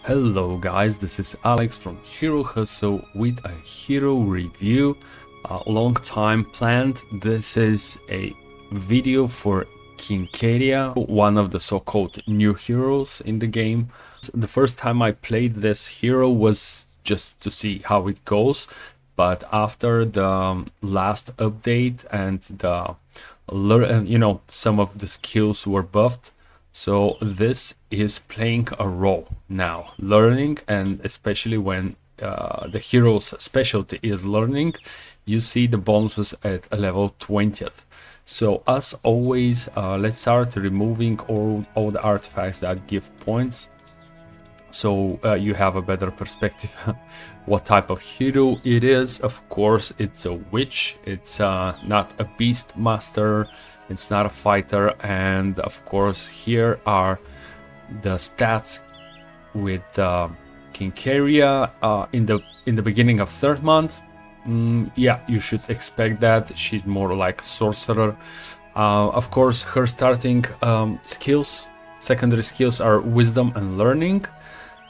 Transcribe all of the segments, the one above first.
Hello guys, this is Alex from Hero Hustle with a hero review. A long time planned. This is a video for Kinkeria, one of the so-called new heroes in the game. The first time I played this hero was just to see how it goes, but after the last update and some of the skills were buffed. So this is playing a role now, learning, and especially when the hero's specialty is learning, you see the bonuses at a level 20th. So as always, let's start removing all the artifacts that give points, so you have a better perspective what type of hero it is. Of course, it's a witch, it's not a beast master, it's not a fighter, and of course here are the stats with Kinkeria in the beginning of third month. Yeah, you should expect that she's more like a sorcerer. Of course, her starting skills, secondary skills, are wisdom and learning.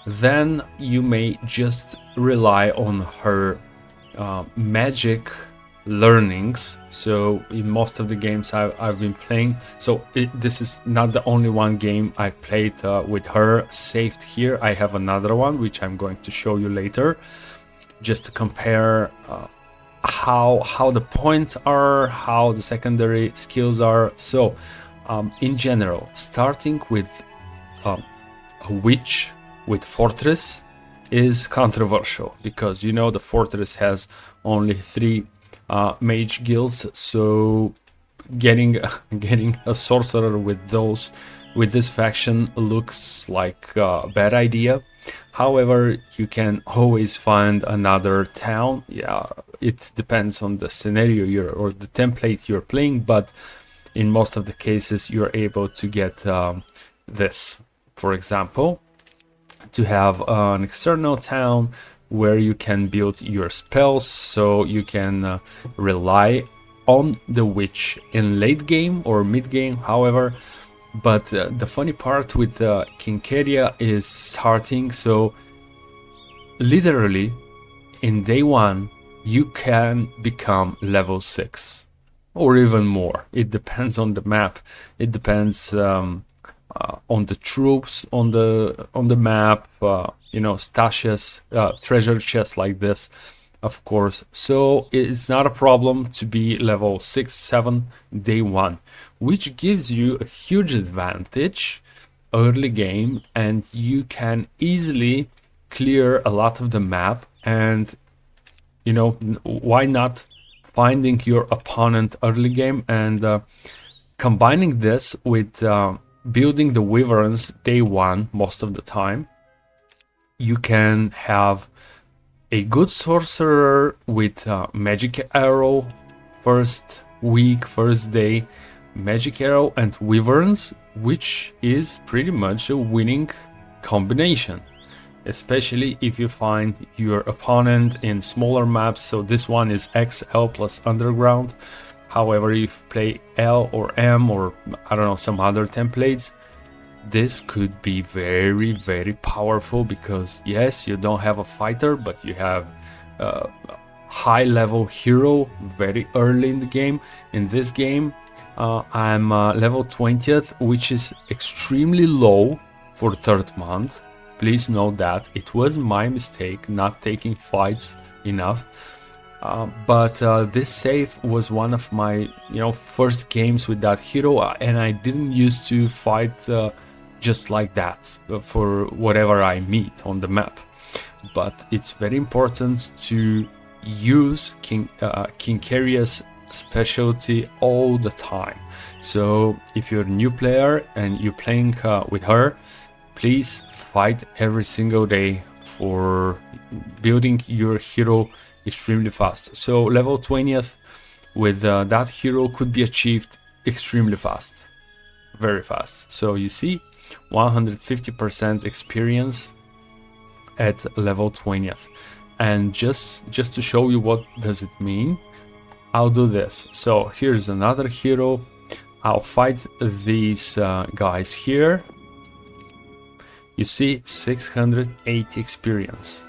Then you may just rely on her magic learnings. So in most of the games I've been playing, this is not the only one game I played with her saved here. I have another one which I'm going to show you later, just to compare how the points are, how the secondary skills are. So in general, starting with a witch with fortress is controversial, because you know the fortress has only 3 mage guilds, so getting a sorcerer with this faction looks like a bad idea. However, you can always find another town. Yeah, it depends on the scenario or the template you're playing, but in most of the cases you're able to get this, for example, to have an external town where you can build your spells, so you can rely on the witch in late game or mid game, however. But the funny part with Kinkeria is starting, so literally in day 1 you can become level 6 or even more. It depends on the map, it depends on the troops on the map, stashes, treasure chests like this, of course. So it's not a problem to be level 6, 7 day 1, which gives you a huge advantage early game, and you can easily clear a lot of the map. And why not finding your opponent early game and combining this with building the wyverns day 1 most of the time. You can have a good sorcerer with magic arrow first week, first day, magic arrow and wyverns, which is pretty much a winning combination, especially if you find your opponent in smaller maps. So this one is XL plus underground. However, if you play L or M or I don't know, some other templates, this could be very, very powerful, because yes, you don't have a fighter, but you have a high level hero very early in the game. In this game, I'm level 20th, which is extremely low for third month. Please note that it was my mistake not taking fights enough. But this save was one of my first games with that hero, and I didn't used to fight just like that for whatever I meet on the map. But it's very important to use Kinkeria's specialty all the time. So if you're a new player and you're playing with her, please fight every single day for building your hero extremely fast. So level 20th with that hero could be achieved extremely fast, very fast. So you see 150% experience at level 20th. And just to show you what does it mean, I'll do this. So here's another hero. I'll fight these guys here. You see 680 experience,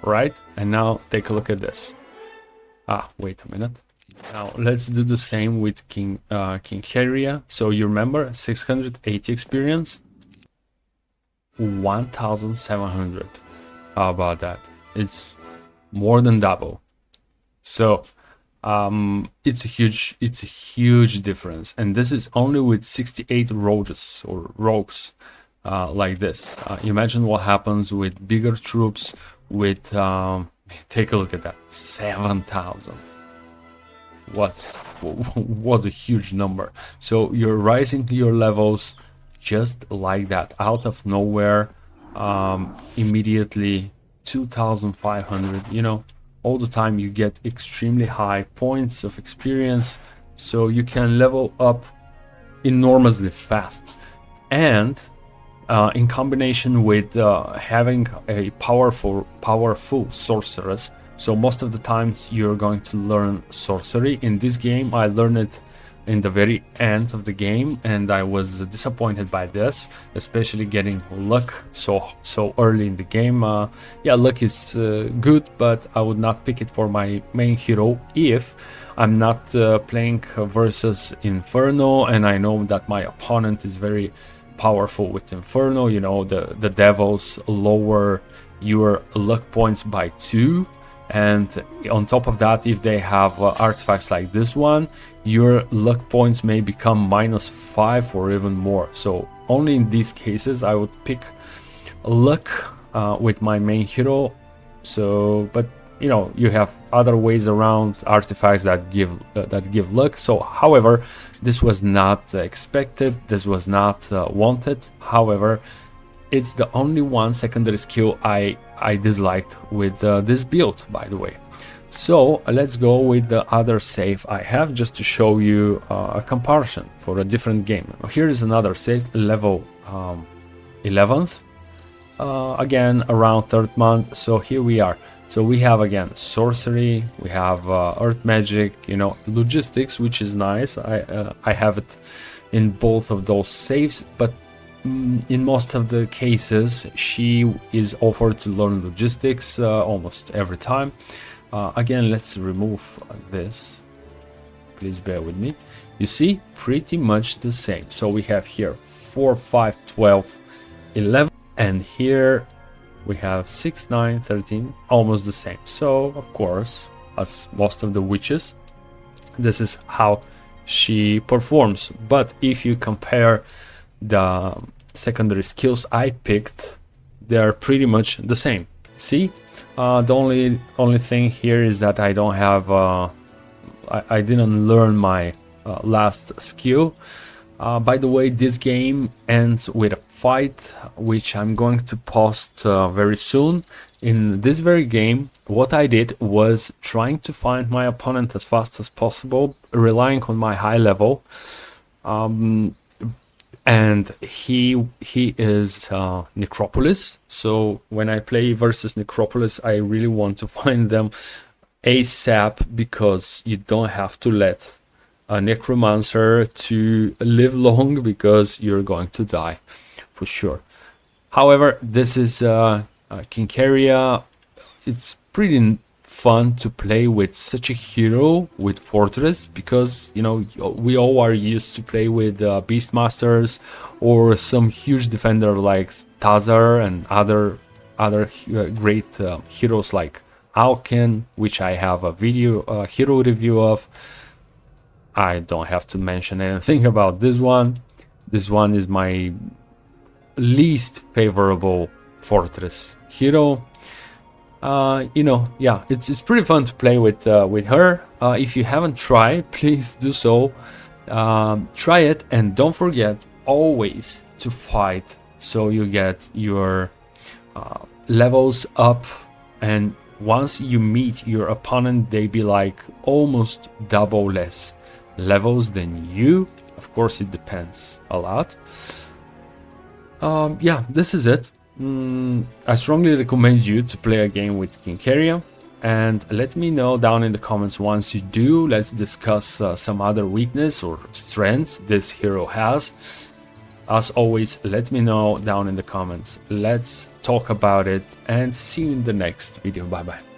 right? And now take a look at this. Wait a minute. Now let's do the same with Kinkeria. So you remember 680 experience, 1,700. How about that? It's more than double. So it's a huge difference, and this is only with 68 rogues or rogues like this. Imagine what happens with bigger troops with take a look at that, 7,000. What a huge number. So you're rising your levels just like that, out of nowhere, immediately 2,500. You know, all the time you get extremely high points of experience, so you can level up enormously fast. And in combination with having a powerful sorceress, so most of the times you're going to learn sorcery. In this game I learned it in the very end of the game, and I was disappointed by this, especially getting luck so early in the game. Yeah, luck is good, but I would not pick it for my main hero if I'm not playing versus Inferno, and I know that my opponent is very powerful with Inferno. You know, the devils lower your luck points by 2. And on top of that, if they have artifacts like this one, your luck points may become -5 or even more. So only in these cases I would pick luck with my main hero. So, but you know, you have other ways around artifacts that give luck. So however, this was not expected, this was not wanted. However, it's the only one secondary skill I disliked with this build, by the way. So let's go with the other save I have, just to show you a comparison for a different game. Here is another save, level 11th, again around 3rd month. So here we are. So we have again sorcery, we have earth magic, you know, logistics, which is nice. I have it in both of those saves, but in most of the cases she is offered to learn logistics almost every time. Again, let's remove this, please bear with me. You see, pretty much the same. So we have here 4, 5, 12, 11, and here we have 6, 9, 13, almost the same. So of course, as most of the witches, this is how she performs. But if you compare the secondary skills I picked, they're pretty much the same. See, the only thing here is that I don't have I didn't learn my last skill. By the way, this game ends with a fight, which I'm going to post very soon. In this very game, what I did was trying to find my opponent as fast as possible, relying on my high level. And he is Necropolis. So when I play versus Necropolis, I really want to find them ASAP, because you don't have to let a necromancer to live long, because you're going to die for sure. However, this is Kinkeria. It's pretty fun to play with such a hero with Fortress, because you know, we all are used to play with Beastmasters or some huge defender like Tazar and other great heroes like Alken, which I have a video hero review of. I don't have to mention anything about this one. This one is my least favorable Fortress hero. You know, yeah, it's pretty fun to play with her. If you haven't tried, please do so. Try it, and don't forget always to fight, so you get your levels up, and once you meet your opponent, they be like almost double less levels than you. Of course, it depends a lot. Yeah, this is it. I strongly recommend you to play a game with Kinkeria, and let me know down in the comments once you do. Let's discuss some other weakness or strengths this hero has. As always, let me know down in the comments. Let's talk about it and see you in the next video. Bye bye.